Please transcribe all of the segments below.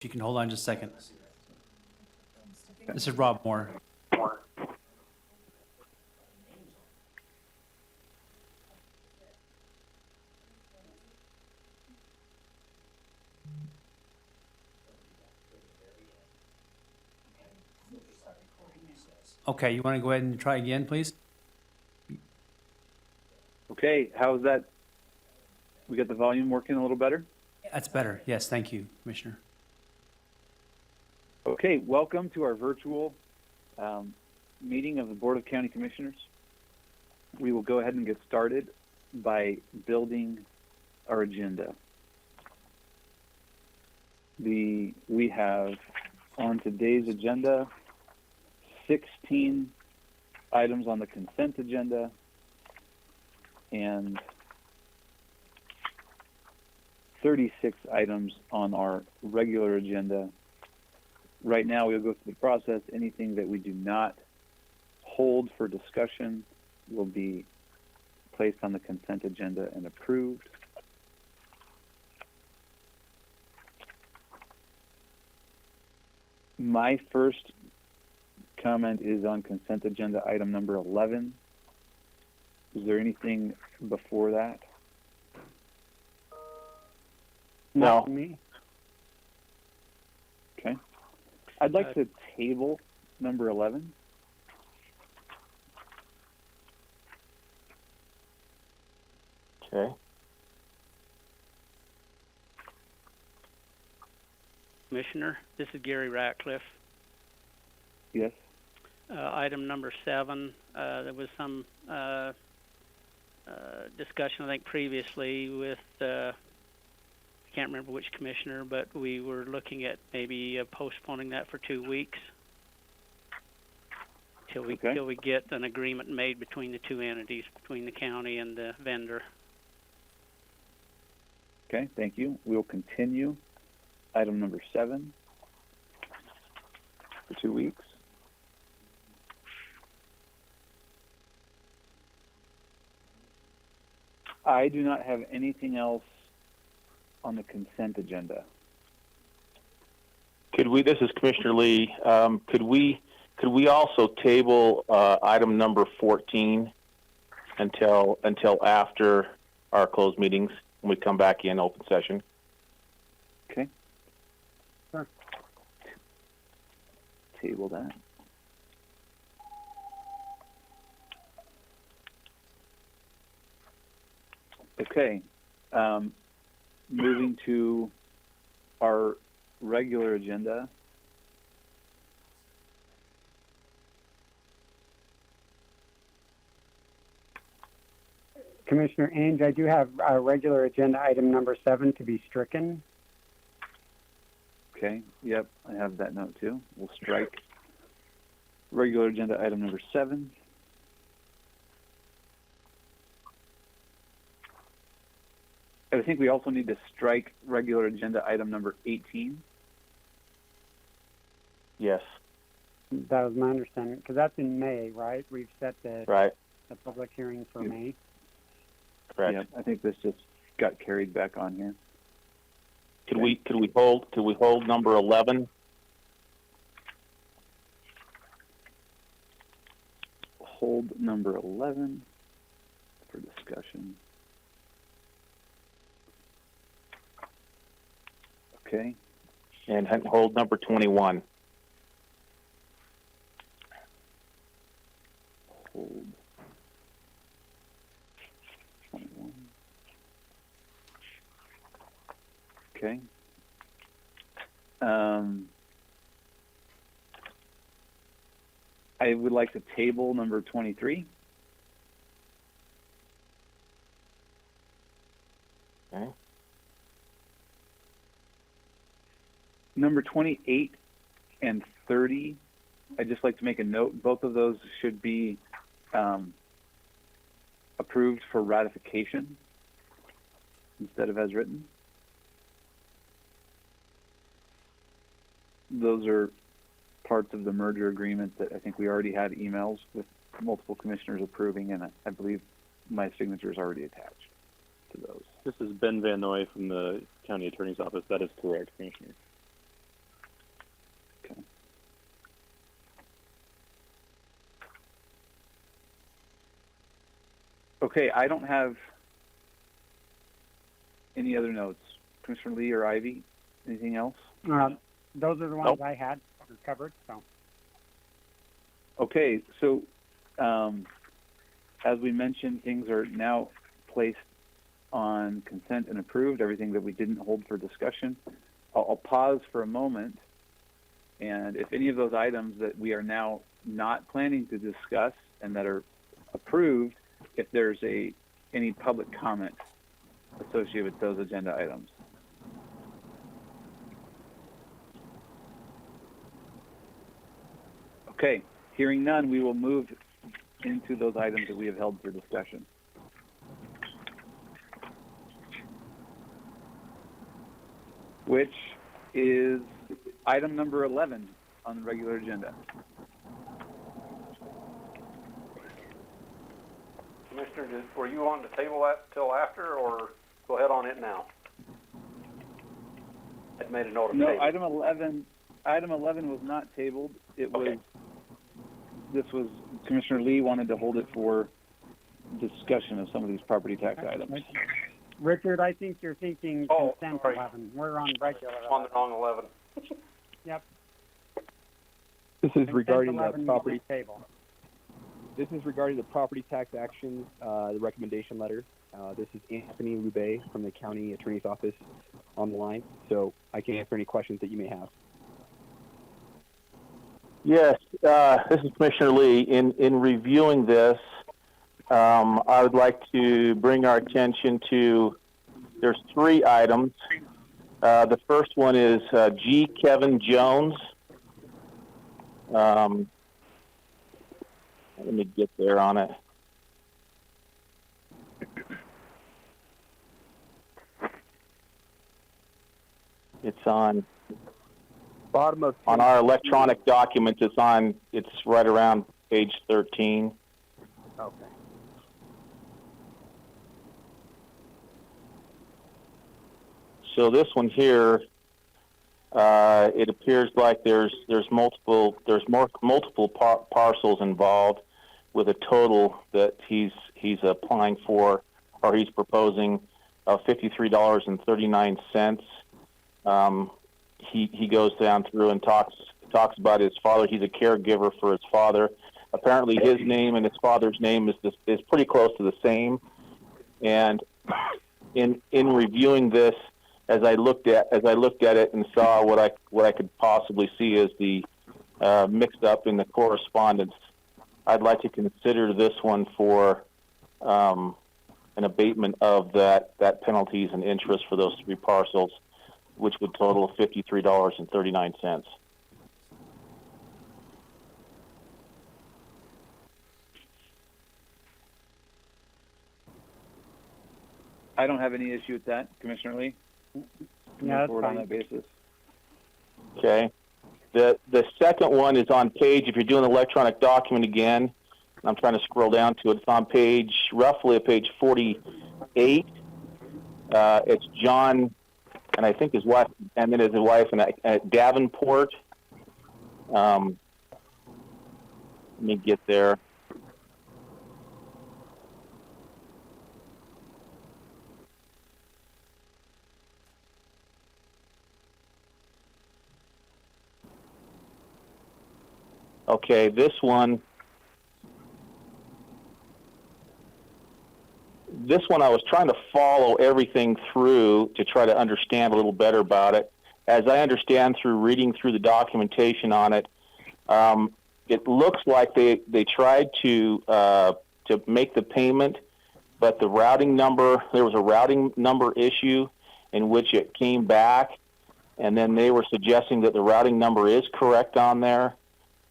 If you can hold on just a second. This is Rob Moore. Okay, you want to go ahead and try again, please? Okay, how's that? We got the volume working a little better? That's better. Yes, thank you, Commissioner. Okay, welcome to our virtual meeting of the Board of County Commissioners. We will go ahead and get started by building our agenda. We have on today's agenda 16 items on the consent agenda and 36 items on our regular agenda. Right now, we'll go through the process. Anything that we do not hold for discussion will be placed on the consent agenda and approved. My first comment is on consent agenda item number 11. Is there anything before that? No. Me. Okay. I'd like to table number 11. Okay. Commissioner, this is Gary Ratcliffe. Yes. Item number 7, there was some discussion, I think, previously with, I can't remember which commissioner, but we were looking at maybe postponing that for 2 weeks till we get an agreement made between the two entities, between the county and the vendor. Okay, thank you. We'll continue item number 7 for 2 weeks. I do not have anything else on the consent agenda. Could we? This is Commissioner Lee. Could we also table item number 14 until after our closed meetings when we come back in open session? Okay. Sure. Table that. Okay. Moving to our regular agenda. Commissioner Ainge, I do have regular agenda item number 7 to be stricken. Okay, yep, I have that note too. We'll strike regular agenda item number 7. I think we also need to strike regular agenda item number 18. Yes. That was my understanding, because that's in May, right? We've set the public hearing for May. Correct. Yeah, I think this just got carried back on here. Could we hold number 11? Hold number 11 for discussion. Okay. And hold number 21. Hold 21. Okay. I would like to table number 23. Okay. Number 28 and 30, I'd just like to make a note. Both of those should be approved for ratification instead of as written. Those are parts of the merger agreement that I think we already had emails with multiple commissioners approving, and I believe my signature is already attached to those. This is Ben Van Noy from the County Attorney's Office. That is correct, Commissioner. Okay, I don't have any other notes. Commissioner Lee or Ivy, anything else? Those are the ones I had covered. So. Okay, so as we mentioned, things are now placed on consent and approved, everything that we didn't hold for discussion. I'll pause for a moment, and if any of those items that we are now not planning to discuss and that are approved, if there's any public comment associated with those agenda items. Okay, hearing none, we will move into those items that we have held for discussion. Which is item number 11 on the regular agenda. Commissioner, were you wanting to table that till after, or go ahead on it now? I'd made a note of No, table. item 11 was not tabled. It was, this was, Commissioner Lee wanted to hold it for discussion of some of these property tax items. Richard, I think you're thinking consent sorry. 11. We're on regular. On the wrong 11. Yep. This is regarding the Consent 11 property. table. This is regarding the property tax action, the recommendation letter. This is Anthony Lubay from the County Attorney's Office on the line, so I can answer any questions that you may have. Yes, this is Commissioner Lee. In reviewing this, I would like to bring our attention to, there's 3 items. The first one is G. Kevin Jones. Let me get there on it. It's on Bottom of on our electronic documents. It's right around page 13. Okay. So this one here, it appears like there's multiple parcels involved, with a total that he's applying for, or he's proposing, of $53.39. He goes down through and talks about his father. He's a caregiver for his father. Apparently, his name and his father's name is pretty close to the same. And in reviewing this, as I looked at it and saw what I could possibly see as the mixed up in the correspondence, I'd like to consider this one for an abatement of that penalties and interest for those 3 parcels, which would total $53.39. I don't have any issue with that, Commissioner Lee. Yeah, that's forward on fine. that basis. Okay. The second one is on page, if you're doing the electronic document again, I'm trying to scroll down to it, it's on roughly page 48. It's John, and I think his wife, and then his wife, and Davenport. Let me get there. Okay, this one I was trying to follow everything through to try to understand a little better about it. As I understand through reading through the documentation on it, it looks like they tried to make the payment, but the routing number, there was a routing number issue in which it came back, and then they were suggesting that the routing number is correct on there,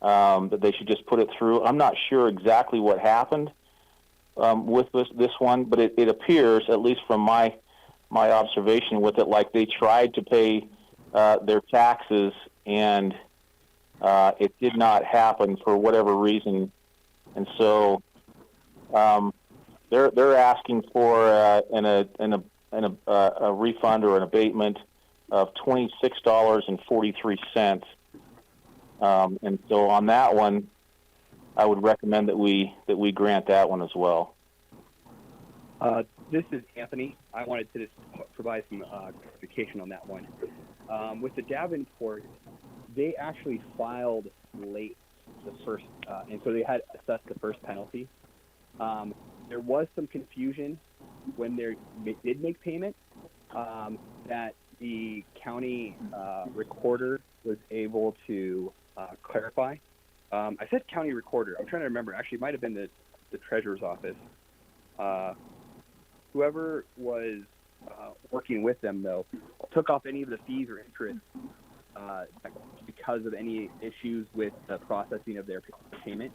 that they should just put it through. I'm not sure exactly what happened with this one, but it appears, at least from my observation with it, like they tried to pay their taxes, and it did not happen for whatever reason, and so they're asking for a refund or an abatement of $26.43. And so on that one, I would recommend that we grant that one as well. This is Anthony. I wanted to just provide some clarification on that one. With the Davenport, they actually filed late the first, and so they had assessed the first penalty. There was some confusion when they did make payment that the county recorder was able to clarify. I said county recorder. I'm trying to remember. Actually, it might have been the treasurer's office. Whoever was working with them, though, took off any of the fees or interest because of any issues with the processing of their payment.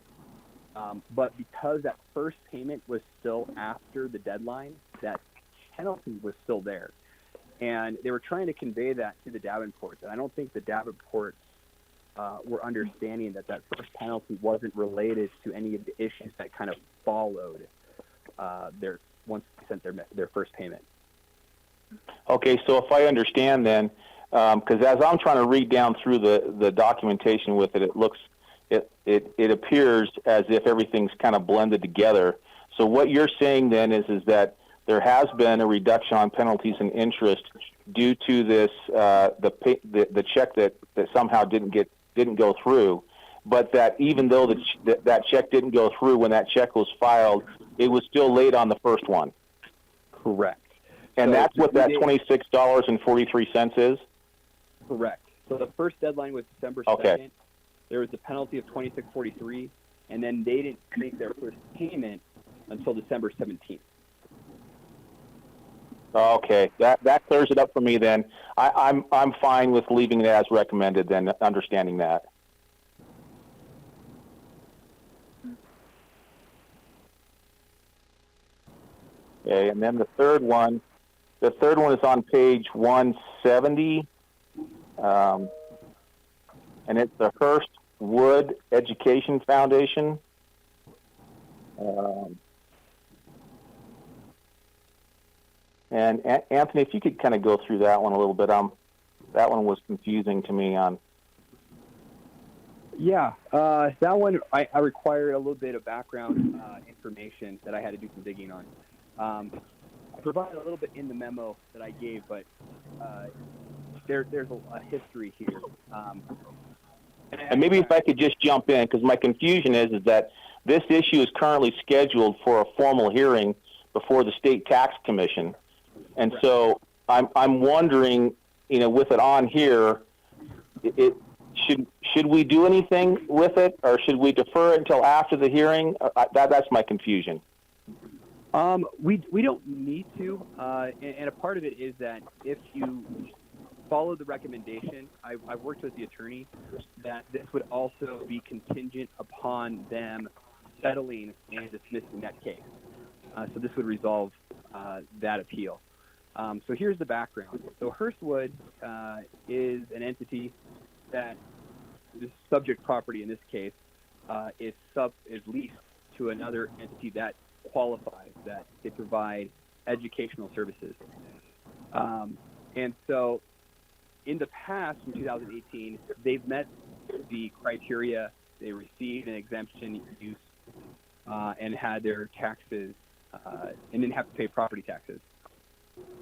But because that first payment was still after the deadline, that penalty was still there. And they were trying to convey that to the Davenports. And I don't think the Davenports were understanding that first penalty wasn't related to any of the issues that kind of followed once they sent their first payment. Okay, so if I understand then, because as I'm trying to read down through the documentation with it, it appears as if everything's kind of blended together. So what you're saying then is that there has been a reduction on penalties and interest due to this the check that somehow didn't go through, but that even though that check didn't go through when that check was filed, it was still late on the first one. Correct. And so that's what that $26.43 is? Correct. So the first deadline was December 2nd. Okay. There was a penalty of $26.43, and then they didn't make their first payment until December 17th. Okay, that clears it up for me then. I'm fine with leaving it as recommended then, understanding that. Okay, and then the third one is on page 170, and it's the Hearst Wood Education Foundation. And Anthony, if you could kind of go through that one a little bit. That one was confusing to me on. Yeah, that one I required a little bit of background information that I had to do some digging on. I provided a little bit in the memo that I gave, but there's a history here. And maybe if I could just jump in, because my confusion is that this issue is currently scheduled for a formal hearing before the State Tax Commission. And so I'm wondering, with it on here, should we do anything with it, or should we defer it until after the hearing? That's my confusion. We don't need to, and a part of it is that if you follow the recommendation, I've worked with the attorney that this would also be contingent upon them settling and dismissing that case. So this would resolve that appeal. So here's the background. So Hearstwood is an entity that the subject property in this case is leased to another entity that qualifies, that they provide educational services. And so in the past, in 2018, they've met the criteria. They received an exemption use and had their taxes and didn't have to pay property taxes.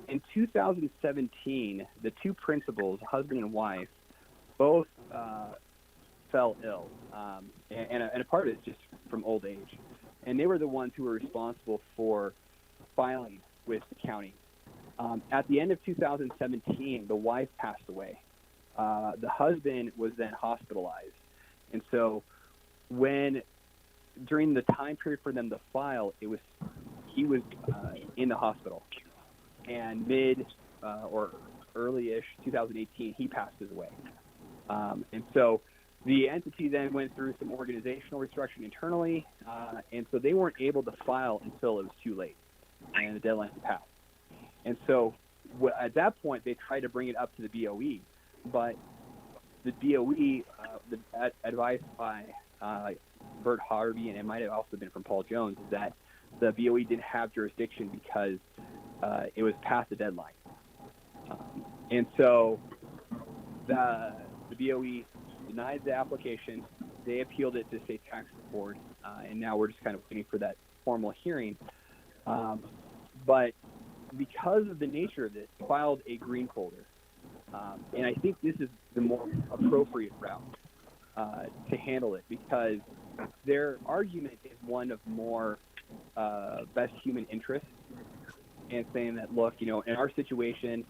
In 2017, the two principals, husband and wife, both fell ill, and a part of it is just from old age. And they were the ones who were responsible for filing with the county. At the end of 2017, the wife passed away. The husband was then hospitalized. And so during the time period for them to file, he was in the hospital. And or early-ish 2018, he passed away. And so the entity then went through some organizational restructuring internally, and so they weren't able to file until it was too late, and the deadline had passed. And so at that point, they tried to bring it up to the BOE, but the BOE, advised by Bert Harvey, and it might have also been from Paul Jones, is that the BOE didn't have jurisdiction because it was past the deadline. And so the BOE denied the application. They appealed it to the State Tax Board, and now we're just kind of waiting for that formal hearing. but because of the nature of this, filed a green folder. And I think this is the more appropriate route to handle it, because their argument is one of more best human interest, and saying that, look, in our situation,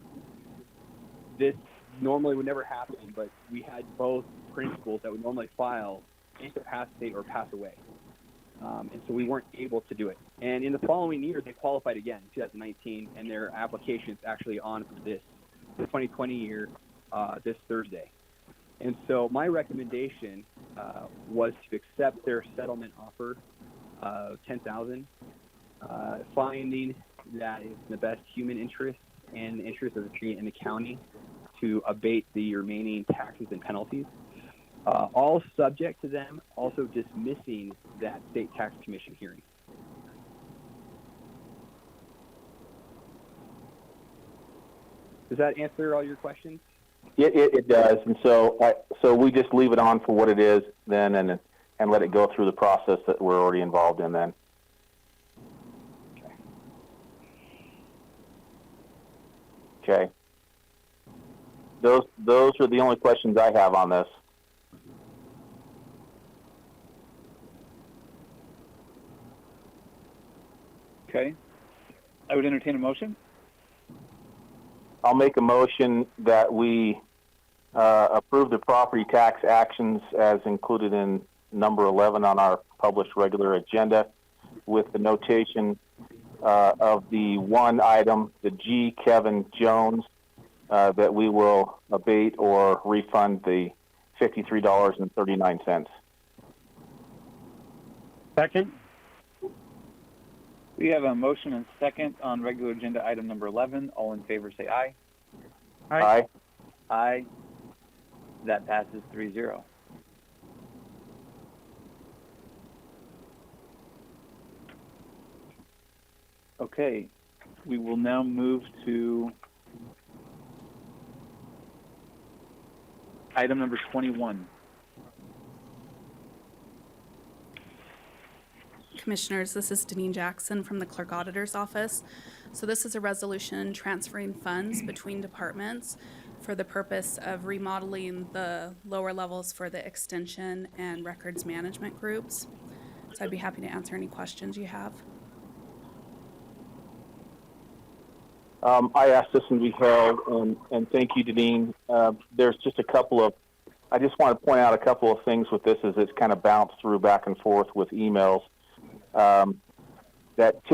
this normally would never happen, but we had both principals that would normally file incapacitate or pass away. And so we weren't able to do it. And in the following year, they qualified again, 2019, and their application is actually on for the 2020 year this Thursday. And so my recommendation was to accept their settlement offer of $10,000, finding that it's in the best human interest and the interest of the tree and the county to abate the remaining taxes and penalties, all subject to them also dismissing that state tax commission hearing. Does that answer all your questions? It does, and so we just leave it on for what it is then, and let it go through the process that we're already involved in then. Okay. Those are the only questions I have on this. Okay. I would entertain a motion. I'll make a motion that we approve the property tax actions as included in number 11 on our published regular agenda, with the notation of the one item, the G. Kevin Jones, that we will abate or refund the $53.39. Second? We have a motion and second on regular agenda item number 11. All in favor say aye. Aye. Aye. That passes 3-0. Okay, we will now move to item number 21. Commissioners, this is Deneen Jackson from the Clerk Auditor's Office. So this is a resolution transferring funds between departments for the purpose of remodeling the lower levels for the extension and records management groups. So I'd be happy to answer any questions you have. I asked this to be held, and thank you, Deneen. There's just I just want to point out a couple of things with this as it's kind of bounced through back and forth with emails. That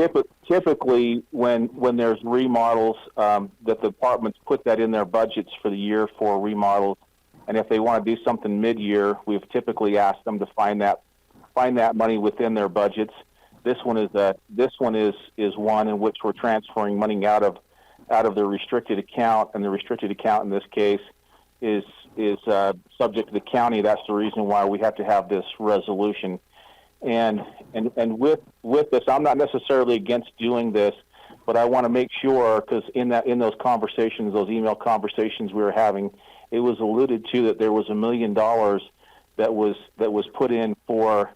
typically when there's remodels, that the departments put that in their budgets for the year for remodels, and if they want to do something mid-year, we've typically asked them to find that money within their budgets. This one is one in which we're transferring money out of the restricted account, and the restricted account in this case is subject to the county. That's the reason why we have to have this resolution. And with this, I'm not necessarily against doing this, but I want to make sure, because in those conversations, those email conversations we were having, it was alluded to that there was $1 million that was put in for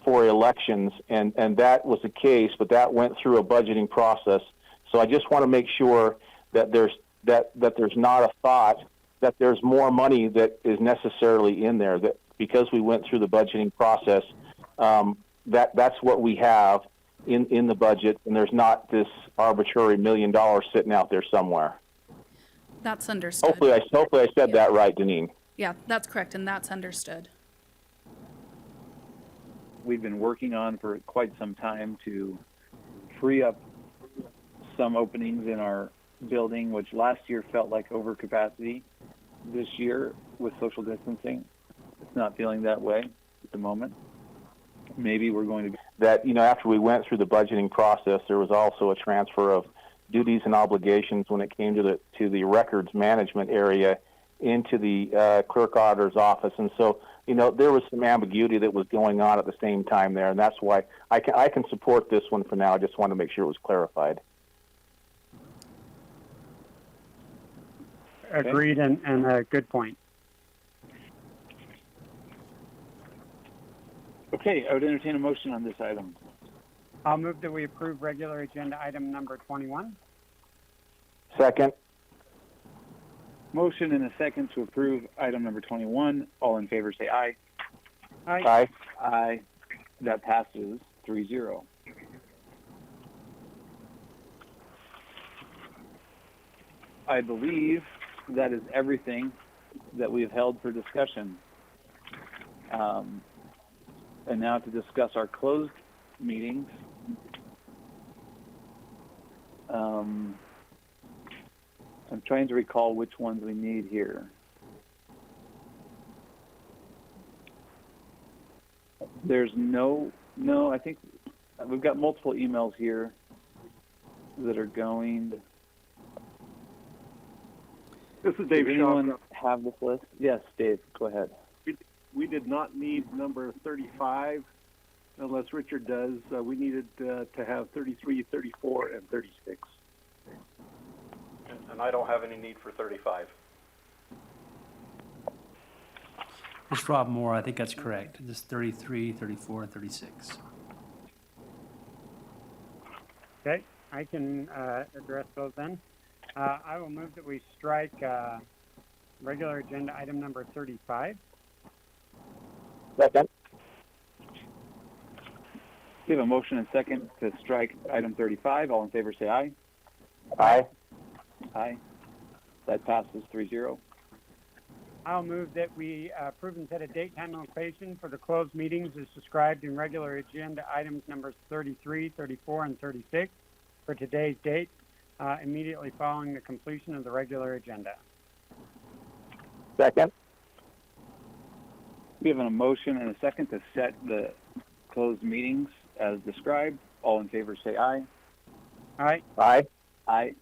elections, and that was the case, but that went through a budgeting process. So I just want to make sure that there's not a thought that there's more money that is necessarily in there, that because we went through the budgeting process, that's what we have in the budget, and there's not this arbitrary $1 million sitting out there somewhere. That's understood. Hopefully I said that right, Deneen. Yeah, that's correct, and that's understood. We've been working on for quite some time to free up some openings in our building, which last year felt like overcapacity. This year, with social distancing, it's not feeling that way at the moment. Maybe we're going to... That, after we went through the budgeting process, there was also a transfer of duties and obligations when it came to the records management area into the clerk auditor's office. And so, there was some ambiguity that was going on at the same time there, and that's why I can support this one for now. I just want to make sure it was clarified. Agreed, and a good point. Okay, I would entertain a motion on this item. I'll move that we approve regular agenda item number 21. Second. Motion and a second to approve item number 21. All in favor say aye. Aye. Aye. Aye. That passes 3-0. I believe that is everything that we have held for discussion. And now to discuss our closed meetings. I'm trying to recall which ones we need here. There's no, I think we've got multiple emails here that are going. This is Does Dave anyone Shaw. have this list? Yes, Dave, go ahead. We did not need number 35 unless Richard does. We needed to have 33, 34, and 36. And I don't have any need for 35. It's Rob Moore, I think that's correct. Just 33, 34, and 36. Okay, I can address those then. I will move that we strike regular agenda item number 35. Second. We have a motion and second to strike item 35. All in favor say aye. Aye. Aye. That passes 3-0. I'll move that we approve and set a date, time, and location for the closed meetings as described in regular agenda items numbers 33, 34, and 36 for today's date, immediately following the completion of the regular agenda. Second. We have a motion and a second to set the closed meetings as described. All in favor say aye. All right, Aye. Aye.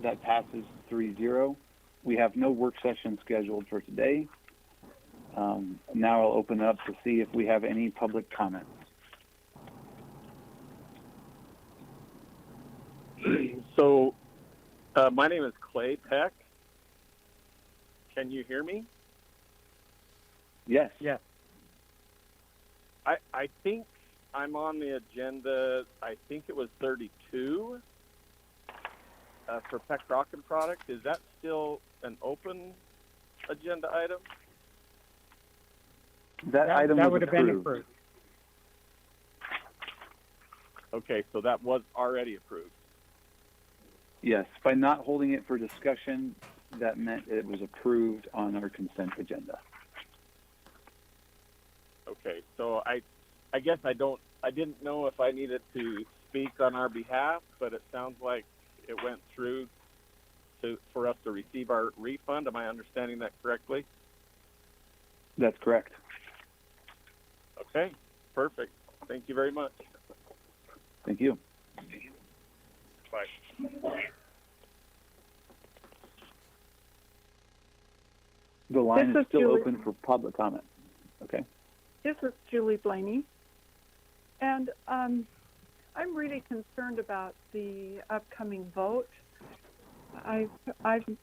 That passes 3-0. We have no work session scheduled for today. Now I'll open up to see if we have any public comments. So, my name is Clay Peck. Can you hear me? Yes. yes. I think I'm on the agenda, I think it was 32 for Peck Rocket Product. Is that still an open agenda item? That item that was would have been approved. approved. Okay, so that was already approved. Yes. By not holding it for discussion, that meant it was approved on our consent agenda. Okay, so I guess I didn't know if I needed to speak on our behalf, but it sounds like it went through for us to receive our refund. Am I understanding that correctly? That's correct. Okay, perfect. Thank you very much. Thank you. Bye. The line This is is still Julie. open for public comment. Okay. This is Julie Blaney, and I'm really concerned about the upcoming vote. I've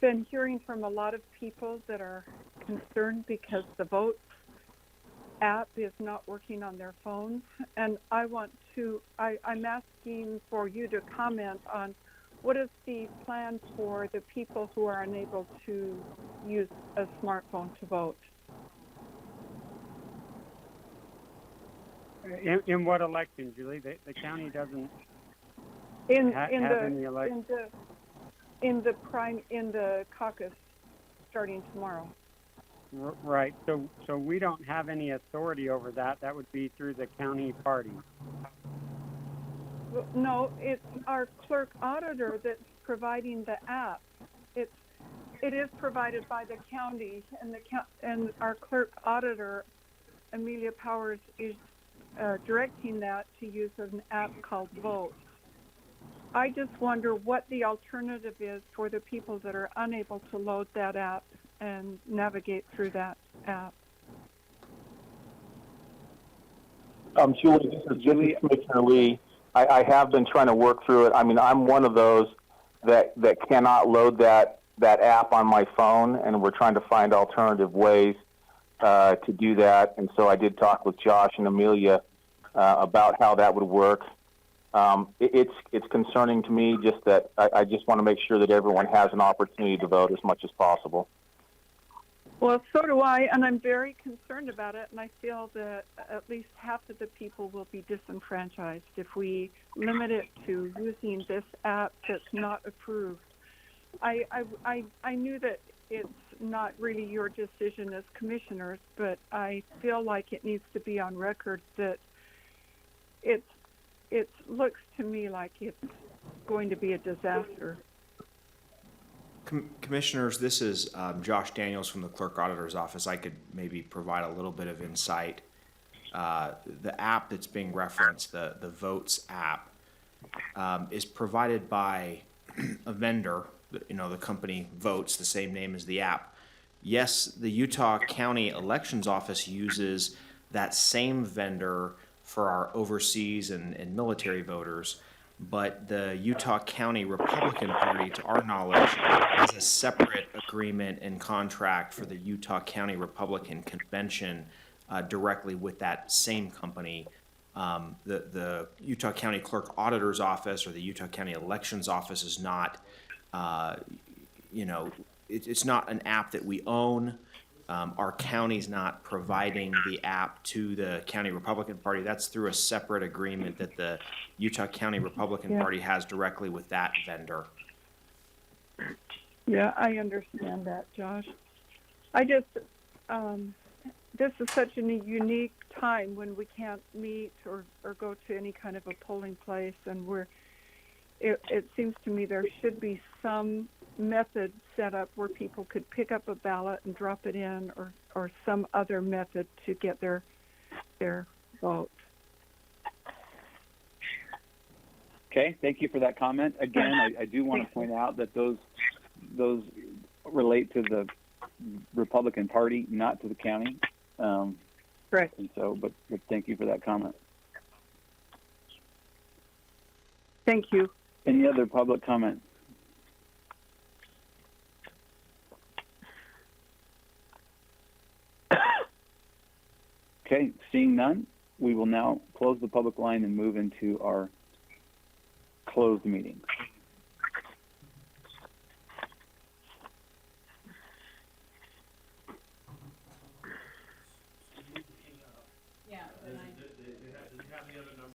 been hearing from a lot of people that are concerned because the vote app is not working on their phones, and I'm asking for you to comment on what is the plan for the people who are unable to use a smartphone to vote. In what election, Julie? The county doesn't In have any election. in the caucus starting tomorrow. Right. So we don't have any authority over that. That would be through the county party. No, it's our clerk auditor that's providing the app. It is provided by the county, and our clerk auditor, Amelia Powers, is directing that to use an app called Vote. I just wonder what the alternative is for the people that are unable to load that app and navigate through that app. Julie, this is Commissioner Lee. I have been trying to work through it. I mean, I'm one of those that cannot load that app on my phone, and we're trying to find alternative ways to do that. And so I did talk with Josh and Amelia about how that would work. It's concerning to me just that I just want to make sure that everyone has an opportunity to vote as much as possible. Well, so do I, and I'm very concerned about it, and I feel that at least half of the people will be disenfranchised if we limit it to using this app that's not approved. I knew that it's not really your decision as commissioners, but I feel like it needs to be on record that it looks to me like it's going to be a disaster. Commissioners, this is Josh Daniels from the Clerk Auditor's Office. I could maybe provide a little bit of insight. The app that's being referenced, the Votes app, is provided by a vendor. The company Votes, the same name as the app. Yes, the Utah County Elections Office uses that same vendor for our overseas and military voters, but the Utah County Republican Party, to our knowledge, has a separate agreement and contract for the Utah County Republican Convention directly with that same company. The Utah County Clerk Auditor's Office or the Utah County Elections Office is not, it's not an app that we own. Our county's not providing the app to the County Republican Party. That's through a separate agreement that the Utah County Republican Party has directly with that vendor. Yeah, I understand that, Josh. I just, this is such a unique time when we can't meet or go to any kind of a polling place, and it seems to me there should be some method set up where people could pick up a ballot and drop it in, or some other method to get their vote. Okay, thank you for that comment. Again, I do want to point out that those relate to the Republican Party, not to the county. Right. And so, but thank you for that comment. Thank you. Any other public comment? Okay, seeing none, we will now close the public line and move into our closed meeting.